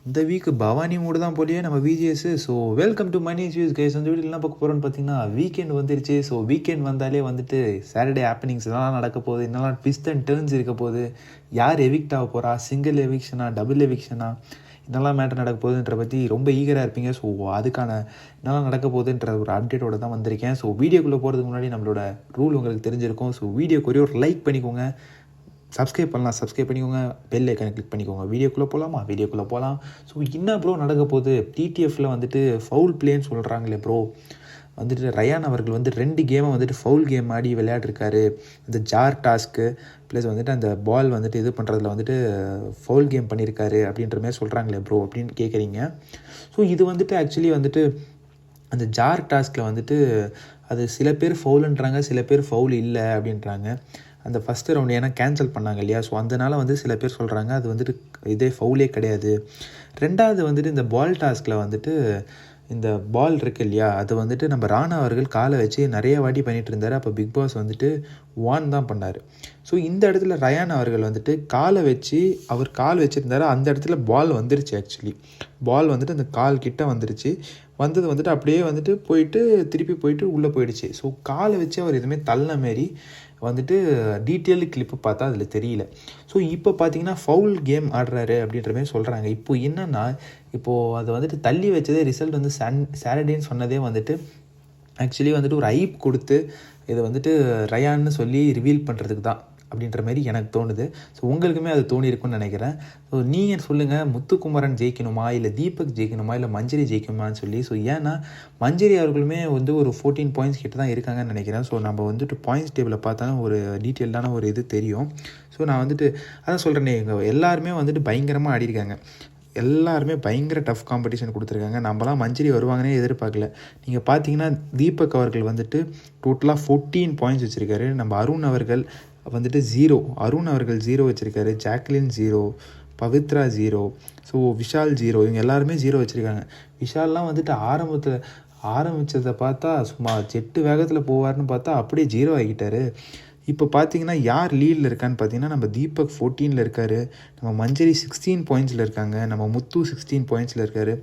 இந்த வீக் பவானி மூடு தான் போலியே நம்ம VGS. So welcome to money issues guys. அந்த வீடியோ என்ன பார்க்க போகிறோன்னு பார்த்தீங்கன்னா, வீக்கெண்ட் வந்துருச்சு. ஸோ வீக்கெண்ட் வந்தாலே வந்துட்டு சாட்டர்டே ஹேப்பனிங்ஸ் என்னெல்லாம் நடக்க போகுது, என்னெல்லாம் ட்விஸ்ட் அண்ட் டேர்ன்ஸ் இருக்க போகுது, யார் எவிக்ட் ஆக போகிறா, சிங்கிள் எவிக்ஷனா டபுள் எவிக்ஷனா, என்னெல்லாம் மேட்டர் நடக்க போகுதுன்ற பற்றி ரொம்ப ஈகராக இருப்பீங்க. ஸோ அதுக்கான என்னெல்லாம் நடக்க போகுதுன்ற ஒரு அப்டேட்டோட தான் வந்திருக்கேன். ஸோ வீடியோக்குள்ளே போகிறதுக்கு முன்னாடி நம்மளோட ரூல் உங்களுக்கு தெரிஞ்சிருக்கும். ஸோ வீடியோக்கு ஒரே ஒரு லைக் பண்ணிக்கோங்க, சப்ஸ்கிரைப் பண்ணலாம், சப்ஸ்கிரைப் பண்ணிக்கோங்க, பெல் ஐக்கானை கிளிக் பண்ணிக்கோங்க. வீடியோக்குள்ளே போகலாம். ஸோ என்ன ப்ரோ நடக்க போகுது, டிடிஎஃப்பில் வந்துட்டு ஃபவுல் பிளேன்னு சொல்கிறாங்களே ப்ரோ. வந்துட்டு ரயான் அவர்கள் வந்து 2 கேமை வந்துட்டு ஃபவுல் கேம் ஆடி விளையாடிருக்காரு. இந்த ஜார் டாஸ்க்கு ப்ளஸ் வந்துட்டு அந்த பால் வந்துட்டு இது பண்ணுறதுல வந்துட்டு ஃபவுல் கேம் பண்ணியிருக்காரு அப்படின்ற மாதிரி சொல்கிறாங்களே ப்ரோ அப்படின்னு கேட்குறீங்க. ஸோ இது வந்துட்டு ஆக்சுவலி வந்துட்டு அந்த ஜார் டாஸ்கில் வந்துட்டு அது சில பேர் ஃபவுலுன்றாங்க, சில பேர் ஃபவுல் இல்லை அப்படின்றாங்க. அந்த ஃபஸ்ட்டு ரவுண்டு ஏன்னா கேன்சல் பண்ணாங்க இல்லையா, ஸோ அதனால் வந்து சில பேர் சொல்கிறாங்க அது வந்துட்டு இதே ஃபவுலே கிடையாது. ரெண்டாவது வந்துட்டு இந்த பால் டாஸ்கில் வந்துட்டு இந்த பால் இருக்கு இல்லையா, அது வந்துட்டு நம்ம ராணா அவர்கள் காலை வச்சு நிறைய வாட்டி பண்ணிகிட்டு இருந்தார். அப்போ பிக் பாஸ் வந்துட்டு 1 தான் பண்ணார். ஸோ இந்த இடத்துல ரயான் அவர்கள் வந்துட்டு காலை வச்சு அவர் கால் வச்சுருந்தார். அந்த இடத்துல பால் வந்துருச்சு. ஆக்சுவலி பால் வந்துட்டு அந்த கால் கிட்ட வந்துருச்சு. வந்தது வந்துட்டு அப்படியே வந்துட்டு திருப்பி போயிட்டு உள்ளே போயிடுச்சு. ஸோ காலை வச்சு அவர் எதுவுமே தள்ளின மாரி வந்துட்டு டீட்டெயில்டு கிளிப்பு பார்த்தா அதில் தெரியல. ஸோ இப்போ பார்த்தீங்கன்னா ஃபவுல் கேம் ஆடுறாரு அப்படின்ற மாதிரி சொல்கிறாங்க. இப்போ என்னென்னா, இப்போது அது வந்துட்டு தள்ளி வச்சதே ரிசல்ட் வந்து சாட்டர்டேன்னு சொன்னதே வந்துட்டு ஆக்சுவலி வந்துட்டு ஒரு ஐப் கொடுத்து இதை வந்துட்டு ரயான்னு சொல்லி ரிவீல் பண்ணுறதுக்கு தான் அப்படின்ற மாதிரி எனக்கு தோணுது. ஸோ உங்களுக்குமே அது தோணியிருக்குன்னு நினைக்கிறேன். ஸோ நீங்கள் சொல்லுங்கள், முத்துக்குமரன் ஜெயிக்கணுமா, இல்லை தீபக் ஜெயிக்கணுமா, இல்லை மஞ்சரி ஜெயிக்கணுமான்னு சொல்லி. ஸோ ஏன்னா மஞ்சரி அவர்களுமே வந்து ஒரு 14 பாயிண்ட்ஸ் கிட்ட தான் இருக்காங்கன்னு நினைக்கிறேன். ஸோ நம்ம வந்துட்டு பாயிண்ட்ஸ் டேபிளை பார்த்தாலும் ஒரு டீட்டெயில்டான ஒரு இது தெரியும். ஸோ நான் வந்துட்டு அதான் சொல்கிறேனே, எல்லாருமே வந்துட்டு பயங்கரமாக ஆடிருக்காங்க. எல்லாருமே பயங்கர டஃப் காம்படிஷன் கொடுத்துருக்காங்க. நம்மலாம் மஞ்சரி வருவாங்கன்னே எதிர்பார்க்கல. நீங்கள் பார்த்தீங்கன்னா தீபக் அவர்கள் வந்துட்டு டோட்டலாக 14 பாயிண்ட்ஸ் வச்சுருக்காரு. நம்ம அருண் அவர்கள் வந்துட்டு 0, அருண் அவர்கள் 0 வச்சுருக்காரு, ஜாக்லின் 0, பவித்ரா 0, ஸோ விஷால் 0, இவங்க எல்லாருமே 0 வச்சுருக்காங்க. விஷால்லாம் வந்துட்டு ஆரம்பித்ததை பார்த்தா சும்மா ஜெட்டு வேகத்தில் போவார்னு பார்த்தா அப்படியே 0 ஆகிட்டார். இப்போ பார்த்தீங்கன்னா யார் லீடில் இருக்கான்னு பார்த்தீங்கன்னா, நம்ம தீபக் 14 இருக்கார், நம்ம மஞ்சரி 16 பாயிண்ட்ஸில் இருக்காங்க, நம்ம முத்து 16 பாயிண்ட்ஸில் இருக்கார்.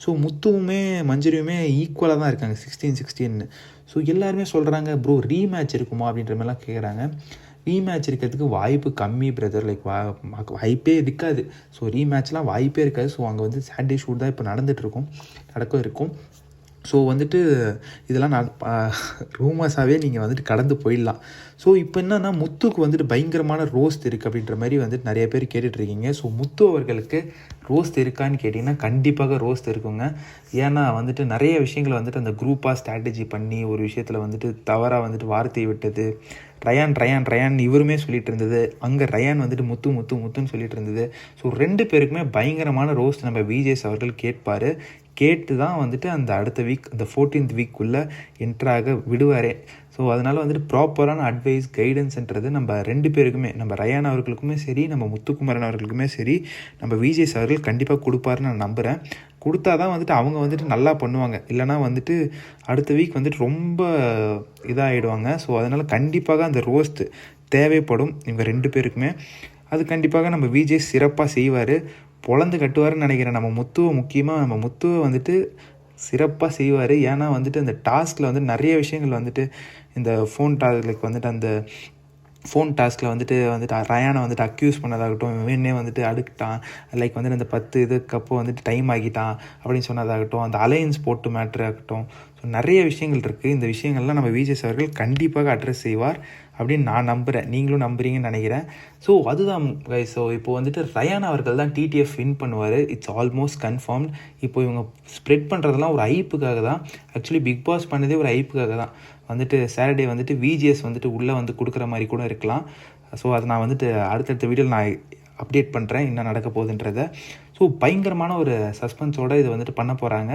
ஸோ முத்துவுமே மஞ்சரியுமே ஈக்குவலாக தான் இருக்காங்க, 16. ஸோ எல்லாருமே சொல்கிறாங்க ப்ரோ ரீமேட்ச் இருக்குமா அப்படின்ற மாதிரிலாம் கேட்குறாங்க. ரீமேட்ச் இருக்கிறதுக்கு வாய்ப்பு கம்மி பிரதர், லைக் வாய்ப்பே இருக்காது. ஸோ ரீமேட்ச்லாம் வாய்ப்பே இருக்காது. ஸோ அங்கே வந்து சாட்டர்டே ஷூட் தான் இப்போ நடக்க இருக்கும். ஸோ வந்துட்டு இதெல்லாம் ரூமர்ஸாகவே நீங்கள் வந்துட்டு கடந்து போயிடலாம். ஸோ இப்போ என்னென்னா முத்துக்கு வந்துட்டு பயங்கரமான ரோஸ்ட் இருக்குது அப்படின்ற மாதிரி வந்துட்டு நிறைய பேர் கேட்டுட்ருக்கீங்க. ஸோ முத்து அவர்களுக்கு ரோஸ்ட் இருக்கான்னு கேட்டிங்கன்னா கண்டிப்பாக ரோஸ்ட் இருக்குங்க. ஏன்னா வந்துட்டு நிறைய விஷயங்கள் வந்துட்டு அந்த குரூப்பாக ஸ்ட்ராட்டஜி பண்ணி ஒரு விஷயத்தில் வந்துட்டு தவறாக வந்துட்டு வார்த்தை விட்டது. ரயான் இவருமே சொல்லிட்டு இருந்தது, அங்கே ரயான் வந்துட்டு முத்துன்னு சொல்லிட்டு இருந்தது. ஸோ 2 பேருக்குமே பயங்கரமான ரோஸ்ட் நம்ம விஜேஸ் அவர்கள் கேட்டு தான் வந்துட்டு அந்த அடுத்த வீக் அந்த 14th வீக்குள்ளே என்ட்ராக விடுவாரே. ஸோ அதனால் வந்துட்டு ப்ராப்பரான அட்வைஸ் கைடன்ஸ்ன்றது நம்ம 2 பேருக்குமே, நம்ம ரயான் அவர்களுக்குமே சரி, நம்ம முத்துக்குமரன் அவர்களுக்குமே சரி, நம்ம விஜேஸ் அவர்கள் கண்டிப்பாக கொடுப்பாருன்னு நான் நம்புகிறேன். கொடுத்தா தான் வந்துட்டு அவங்க வந்துட்டு நல்லா பண்ணுவாங்க. இல்லைனா வந்துட்டு அடுத்த வீக் வந்துட்டு ரொம்ப இதாகிடுவாங்க. ஸோ அதனால் கண்டிப்பாக அந்த ரோஸ்ட்டு தேவைப்படும் இவங்க 2 பேருக்குமே. அது கண்டிப்பாக நம்ம விஜய் சிறப்பாக செய்வார், பொழந்து கட்டுவார்னு நினைக்கிறேன். நம்ம முத்துவை வந்துட்டு சிறப்பாக செய்வார். ஏன்னா வந்துட்டு அந்த டாஸ்கில் வந்து நிறைய விஷயங்கள் வந்துட்டு இந்த ஃபோன் டாஸ்கில் வந்துட்டு ரயானை வந்துட்டு அக்யூஸ் பண்ணதாகட்டும், வேணே வந்துட்டு அடுக்கிட்டான், லைக் வந்துட்டு அந்த 10 இதுக்கப்போ வந்துட்டு டைம் ஆகிட்டான் அப்படின்னு சொன்னதாகட்டும், அந்த அலையன்ஸ் போட்டு மேட்ரு ஆகட்டும். ஸோ நிறைய விஷயங்கள் இருக்குது. இந்த விஷயங்கள்லாம் நம்ம விஜய் அவர்கள் கண்டிப்பாக அட்ரஸ் செய்வார் அப்படின்னு நான் நம்புகிறேன். நீங்களும் நம்புறீங்கன்னு நினைக்கிறேன். ஸோ அதுதான் கைஸ். ஸோ இப்போ வந்துட்டு ரயான் அவர்கள் தான் டிடிஎஃப் வின் பண்ணுவார். It's almost confirmed. இப்போ இவங்க ஸ்ப்ரெட் பண்ணுறதெல்லாம் ஒரு ஐப்புக்காக தான். ஆக்சுவலி பிக் பாஸ் பண்ணதே ஒரு ஐப்புக்காக தான். வந்துட்டு சாட்டர்டே வந்துட்டு விஜிஎஸ் வந்துட்டு உள்ளே வந்து கொடுக்குற மாதிரி கூட இருக்கலாம். ஸோ அதை நான் வந்துட்டு அடுத்தடுத்த வீடியோவில் நான் அப்டேட் பண்ணுறேன் என்ன நடக்க போகுதுன்றதை. ஸோ பயங்கரமான ஒரு சஸ்பென்ஸோடு இது வந்துட்டு பண்ண போகிறாங்க.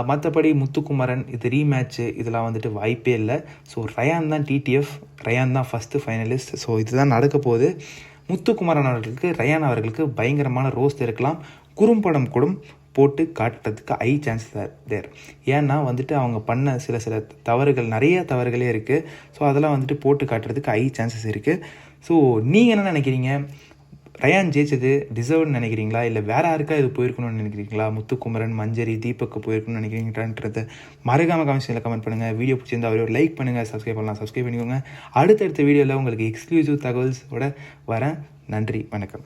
மற்றபடி முத்துக்குமரன் இது ரீமேட்ச்சு இதெல்லாம் வந்துட்டு வாய்ப்பே இல்லை. ஸோ ரயான் தான் டிடிஎஃப், ரயான் தான் ஃபஸ்ட்டு ஃபைனலிஸ்ட். ஸோ இதுதான் நடக்க போகுது. முத்துக்குமரன் அவர்களுக்கு ரயான் அவர்களுக்கு பயங்கரமான ரோஸ்ட் இருக்கலாம். குறும்படம் கூட போட்டு காட்டுறதுக்கு ஹை சான்ஸ் தேர். ஏன்னா வந்துட்டு அவங்க பண்ண சில தவறுகள், நிறைய தவறுகளே இருக்குது. ஸோ அதெல்லாம் வந்துட்டு போட்டு காட்டுறதுக்கு ஹை சான்சஸ் இருக்குது. ஸோ நீங்கள் என்ன நினைக்கிறீங்க? ரயான் ஜெயிச்சது டிசர்வ்னு நினைக்கிறீங்களா, இல்லை வேறு யாருக்கா இது போயிருக்கணும்னு நினைக்கிறீங்களா, முத்துக்குமரன், மஞ்சரி, தீபக்கு போயிருக்கணும்னு நினைக்கிறீங்கன்றது மறக்காமல் கமெண்ட்ஸில் கமெண்ட் பண்ணுங்கள். வீடியோ பிடிச்சிருந்தா அவரே ஒரு லைக் பண்ணுங்கள், சப்ஸ்கிரைப் பண்ணலாம் சப்ஸ்கிரைப் பண்ணிக்கோங்க. அடுத்தடுத்த வீடியோவில் உங்களுக்கு எக்ஸ்க்ளூசிவ் தகவல்ஸோட வரேன். நன்றி, வணக்கம்.